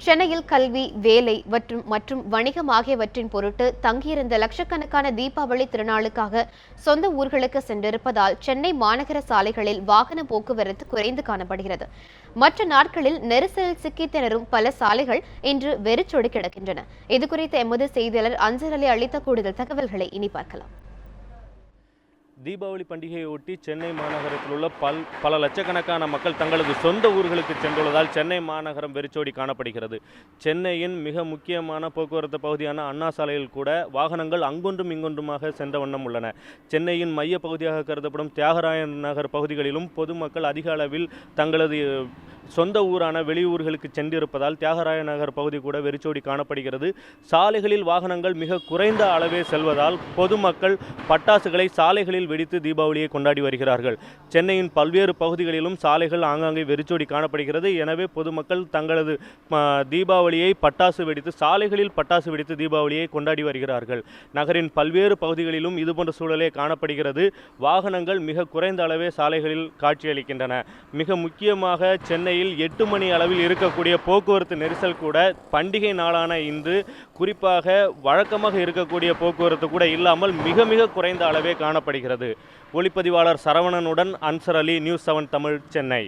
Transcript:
சென்னையில் கல்வி, வேலை மற்றும் வணிகம் ஆகியவற்றின் பொருட்டு தங்கியிருந்த லட்சக்கணக்கான தீபாவளி திருநாளுக்காக சொந்த ஊர்களுக்கு சென்றிருப்பதால் சென்னை மாநகர சாலைகளில் வாகன போக்குவரத்து குறைந்து காணப்படுகிறது. மற்ற நாட்களில் நெரிசலில் சிக்கி திணறும் பல சாலைகள் இன்று வெறிச்சோடி கிடக்கின்றன. இதுகுறித்து எமது செய்தியாளர் அன்சர் அலி அளித்த கூடுதல் தகவல்களை இனி பார்க்கலாம். தீபாவளி பண்டிகையொட்டி சென்னை மாநகரத்தில் உள்ள பல லட்சக்கணக்கான மக்கள் தங்களது சொந்த ஊர்களுக்கு சென்றுள்ளதால் சென்னை மாநகரம் வெறிச்சோடி காணப்படுகிறது. சென்னையின் மிக முக்கியமான போக்குவரத்து பகுதியான அண்ணா சாலையில் கூட வாகனங்கள் அங்கொன்றும் இங்கொன்றுமாக சென்ற வண்ணம் உள்ளன. சென்னையின் மைய பகுதியாக கருதப்படும் தியாகராய நகர் பகுதிகளிலும் பொதுமக்கள் அதிக அளவில் தங்களது சொந்த ஊரான வெளியூர்களுக்கு சென்றிருப்பதால் தியாகராய நகர் பகுதி கூட வெறிச்சோடி காணப்படுகிறது. சாலைகளில் வாகனங்கள் மிக குறைந்த அளவே செல்வதால் பொதுமக்கள் பட்டாசுகளை சாலைகளில் வெடித்து தீபாவளியை கொண்டாடி வருகிறார்கள். சென்னையின் பல்வேறு பகுதிகளிலும் சாலைகள் ஆங்காங்கே வெறிச்சோடி காணப்படுகிறது. எனவே பொதுமக்கள் தங்களது தீபாவளியை சாலைகளில் பட்டாசு வெடித்து தீபாவளியை கொண்டாடி வருகிறார்கள். நகரின் பல்வேறு பகுதிகளிலும் இதுபோன்ற சூழலே காணப்படுகிறது. வாகனங்கள் மிக குறைந்த அளவே சாலைகளில் காட்சியளிக்கின்றன. மிக முக்கியமாக சென்னையில் 8 மணி அளவில் இருக்கக்கூடிய போக்குவரத்து நெரிசல் கூட பண்டிகை நாளான இன்று குறிப்பாக வழக்கமாக இருக்கக்கூடிய போக்குவரத்து கூட இல்லாமல் மிக குறைந்த அளவே காணப்படுகிறது. ஒளிப்பதிவாளர் சரவணனுடன் அன்சர் அலி, நியூஸ் 7 தமிழ், சென்னை.